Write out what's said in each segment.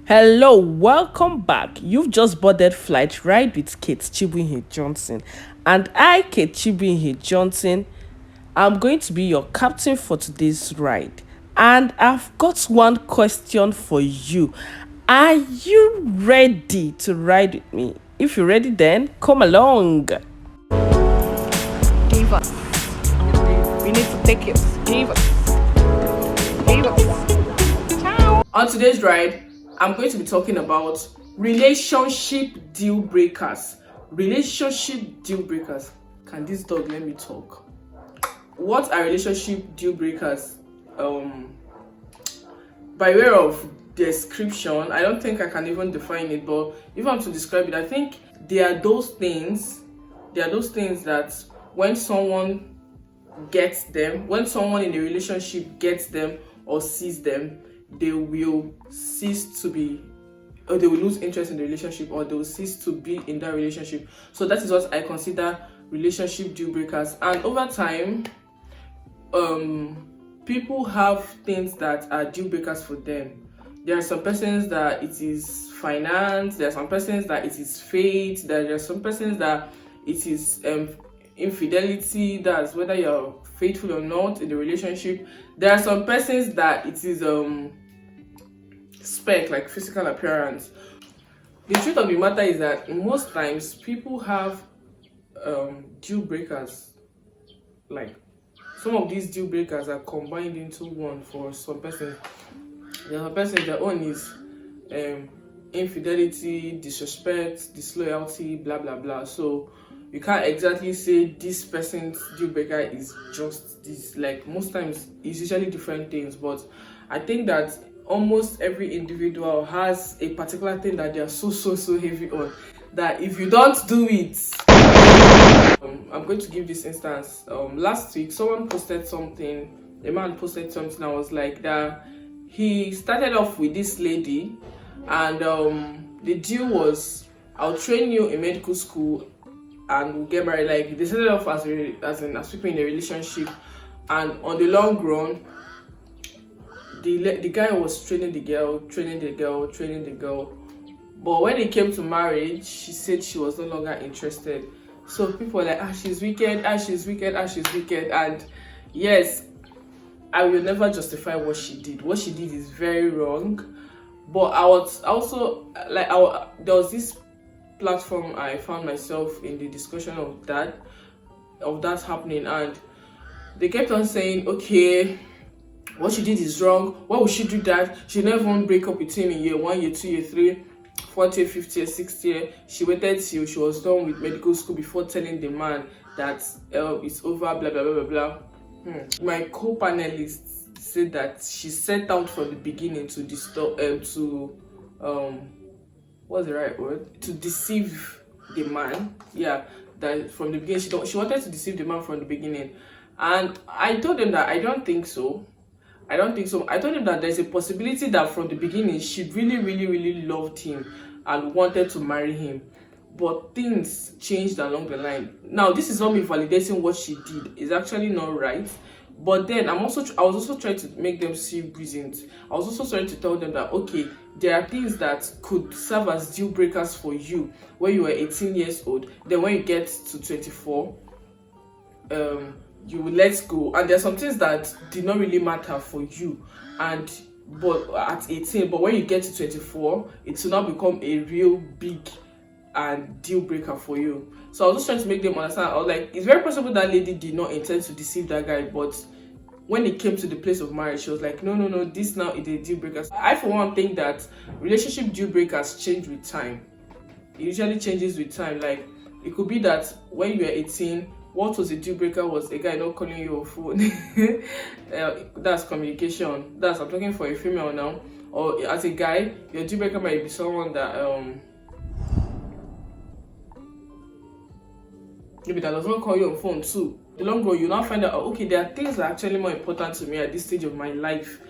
Hello, welcome back. You've just boarded Flight Ride with Kate Chibuihe Johnson. And I, Kate Chibuihe Johnson, I'm going to be your captain for today's ride. And I've got one question for you. Are you ready to ride with me? If you're ready, then come along. Give us. We need to take it. Give us. Give us. Ciao. On today's ride, I'm going to be talking about relationship deal breakers. Relationship deal breakers. Can this dog let me talk? What are relationship deal breakers? By way of description, I don't think I can even define it, but if I'm to describe it, I think they are those things that when someone gets them, when someone in a relationship gets them or sees them, they will cease to be, or they will lose interest in the relationship, or they will cease to be in that relationship. So that is what I consider relationship deal breakers. And over time, people have things that are deal breakers for them. There are some persons that it is finance, there are some persons that it is faith, there are some persons that it is infidelity, that's whether you're faithful or not in the relationship. There are some persons that it is spec, like physical appearance. The truth of the matter is that most times people have deal breakers. Like, some of these deal breakers are combined into one for some persons. There are persons, their own is infidelity, disrespect, disloyalty, blah blah blah. So you can't exactly say this person's deal breaker is just this. Like, most times it's usually different things, but I think that almost every individual has a particular thing that they are so heavy on, that if you don't do it, I'm going to give this instance. Last week someone posted something, a man posted something. I was like, that he started off with this lady, and the deal was, I'll train you in medical school and we'll get married. Like, they started off as people in a relationship, and on the long run, the guy was training the girl. But when it came to marriage, she said she was no longer interested. So people were like, she's wicked, she's wicked. And yes, I will never justify what she did. What she did is very wrong. But I was also like, there was this platform I found myself in the discussion of that happening, and they kept on saying, okay, what she did is wrong. Why would she do that? She never even break up with him in year 1, year 2, year 3, 4th year, 5th year, 6th year. She waited till she was done with medical school before telling the man that it's over, blah blah blah blah blah. My co-panelist said that she set out from the beginning to what's the right word? To deceive the man. Yeah, that from the beginning she wanted to deceive the man from the beginning. And I told them that I don't think so. I told him that there's a possibility that from the beginning she really loved him and wanted to marry him, but things changed along the line. Now, this is not me validating what she did. It's actually not right. But then I was also trying to make them see reasons. I was also trying to tell them that, okay, there are things that could serve as deal breakers for you when you were 18 years old. Then when you get to 24, you will let go, and there's some things that did not really matter for you, but at 18, but when you get to 24, it will now become a real big and deal breaker for you. So I was just trying to make them understand. I was like, it's very possible that lady did not intend to deceive that guy, but when it came to the place of marriage, she was like, no, this now is a deal breaker. I, for one, think that relationship deal breakers change with time. It usually changes with time. Like, it could be that when you were 18, what was a deal breaker was a guy not calling you on phone. That's communication. I'm talking for a female now. Or as a guy, your deal breaker might be someone that maybe that does not call you on phone too. The long run, you now find out, okay, there are things that are actually more important to me at this stage of my life,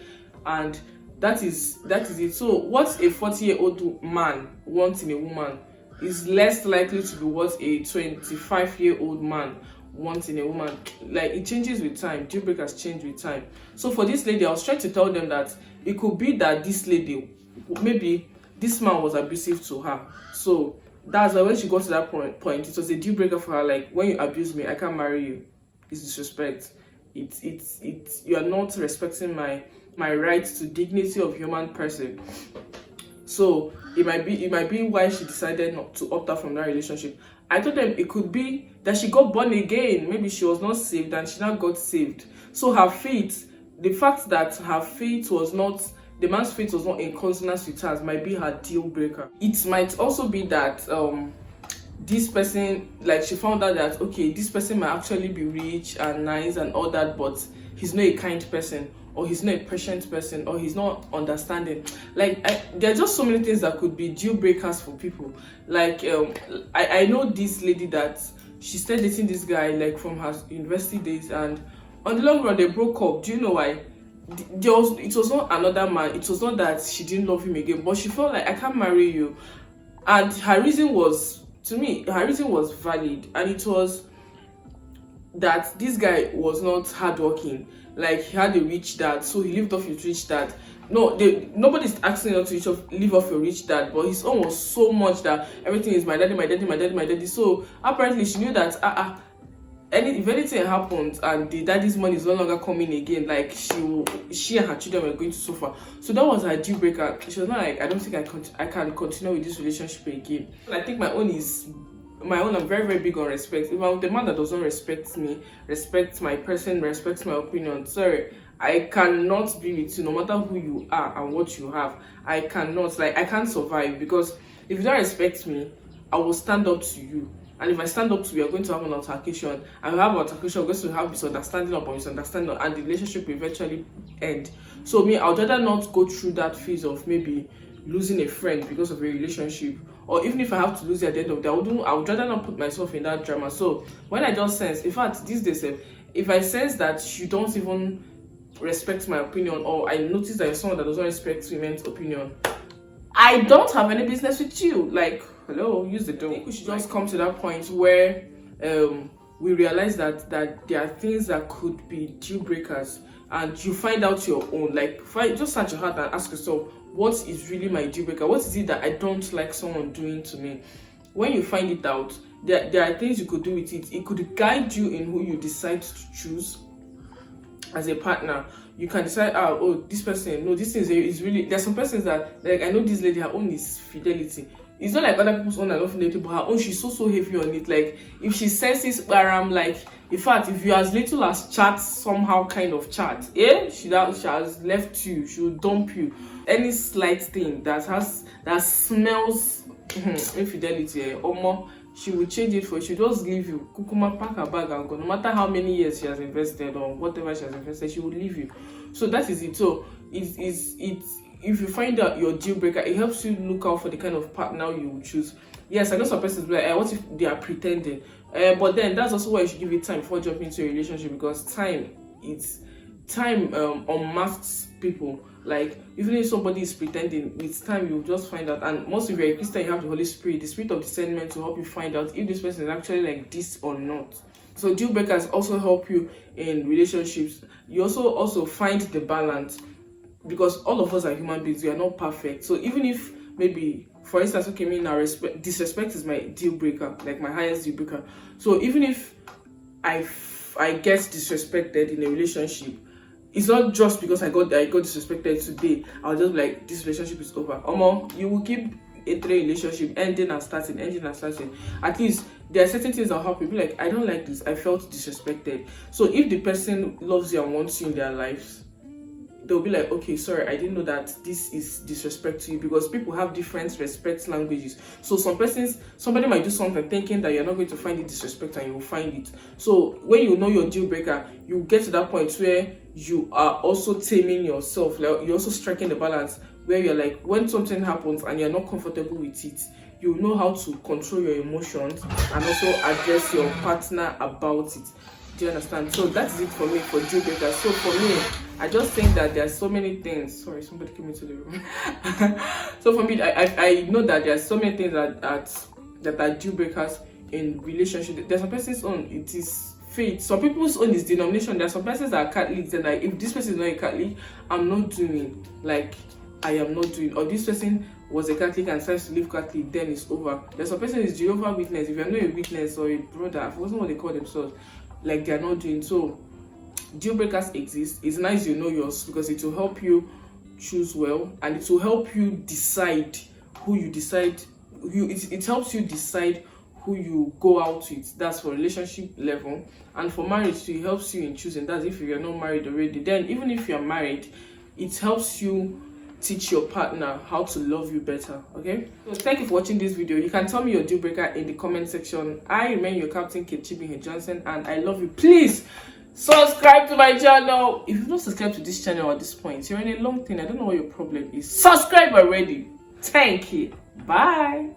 and that is it. So what a 40-year-old man wants in a woman is less likely to be what a 25-year-old man wants in a woman. Like, it changes with time. Deal breakers change with time. So for this lady, I was trying to tell them that it could be that this lady, maybe this man was abusive to her. So that's why when she got to that point, it was a deal breaker for her. Like, when you abuse me, I can't marry you. It's disrespect. It's you are not respecting my right to dignity of human person. So it might be why she decided not to opt out from that relationship. I told them it could be that she got born again. Maybe she was not saved and she now got saved. So her faith, the fact that her faith was not, the man's faith was not in consonance with hers, might be her deal breaker. It might also be that this person, like, she found out that, okay, this person might actually be rich and nice and all that, but he's not a kind person, or he's not a patient person, or he's not understanding. Like, there are just so many things that could be deal breakers for people. Like, I know this lady that she started dating this guy, like, from her university days, and on the long run they broke up. Do you know why? It was not another man. It was not that she didn't love him again, but she felt like, I can't marry you. And her reason was, to me, her reason was valid, and it was that this guy was not hardworking. Like, he had a rich dad, so he lived off his rich dad. No, nobody's asking her to live off your rich dad, but his own was so much that everything is my daddy, my daddy, my daddy, my daddy. So apparently she knew that if anything happens and the daddy's money is no longer coming again, like, she and her children were going to suffer. So that was her deal breaker. She was not like, I don't think I can continue with this relationship again. I think my own, I'm very, very big on respect. If I'm the man that doesn't respect me, respect my person, respect my opinion, sorry, I cannot be with you, no matter who you are and what you have. I cannot, like, I can't survive, because if you don't respect me, I will stand up to you. And if I stand up to you, we are going to have an altercation. And we have an altercation, we're going to have misunderstanding upon misunderstanding, and the relationship will eventually end. So me, I would rather not go through that phase of maybe losing a friend because of a relationship, or even if I have to lose it at the end of the day, I would rather not put myself in that drama. So when I just sense, in fact, these days, if I sense that you don't even respect my opinion, or I notice that you're someone that doesn't respect women's opinion, I don't have any business with you. Like, hello, use the door. I think we should just come to that point where we realize that there are things that could be deal breakers, and you find out your own. Like, just search your heart and ask yourself, what is really my deal breaker? What is it that I don't like someone doing to me? When you find it out, there are things you could do with it. It could guide you in who you decide to choose as a partner. You can decide, this person, no, this thing is really, there's some persons that, like, I know this lady, her own is fidelity. It's not like other people's own are not fidelity, but her own, she's so heavy on it. Like, if she senses where I'm, like, in fact, if you as little as chat, somehow kind of chat, she has left you, she will dump you. Any slight thing that smells infidelity, or more, she will change it for you. She'll just leave you. Kukuma, pack her bag and go. No matter how many years she has invested or whatever she has invested, she will leave you. So that is it. So it's if you find out your deal breaker, it helps you look out for the kind of partner you will choose. Yes, I know some persons be like, what if they are pretending? But then that's also why you should give it time before jumping into a relationship, because time unmasks people. Like, even if somebody is pretending, with time you'll just find out. And most of you are a Christian, you have the Holy Spirit, the spirit of discernment, to help you find out if this person is actually like this or not. So deal breakers also help you in relationships. You also find the balance, because all of us are human beings, we are not perfect. So even if maybe, for instance, okay, me now, disrespect is my deal breaker, like my highest deal breaker. So even if I get disrespected in a relationship, it's not just because I got disrespected today, I'll just be like, this relationship is over. You will keep a relationship ending and starting. At least there are certain things that help you be like, I don't like this, I felt disrespected. So if the person loves you and wants you in their lives, they'll be like, okay, sorry, I didn't know that this is disrespect to you, because people have different respect languages. So somebody might do something thinking that you're not going to find it disrespect, and you will find it. So when you know your deal breaker, you get to that point where you are also taming yourself. Like, you're also striking the balance where you're like, when something happens and you're not comfortable with it, you know how to control your emotions and also address your partner about it. Do you understand? So that's it for me for deal breakers. So for me, I just think that there are so many things. Sorry, somebody came into the room. So for me, I know that there are so many things that are deal breakers in relationship. There's some person's own, it is faith. Some people's own is denomination. There are some persons that are Catholics, and like, if this person is not a Catholic, I'm not doing. Like, I am not doing, or this person was a Catholic and decides to live Catholic, then it's over. There's some person is Jehovah Witness. If you're not a witness or a brother, I forgot what they call themselves, like they're not doing. So deal breakers exist. It's nice you know yours, because it will help you choose well, and it will help you decide who you decide. It helps you decide who you go out with. That's for relationship level. And for marriage too, it helps you in choosing. That's if you're not married already. Then even if you're married, it helps you teach your partner how to love you better. Okay, so thank you for watching this video. You can tell me your deal breaker in the comment section. I remain your Captain Kechibihe Johnson, and I love you. Please subscribe to my channel. If you've not subscribed to this channel at this point, you're in a long thing. I don't know what your problem is. Subscribe already. Thank you. Bye.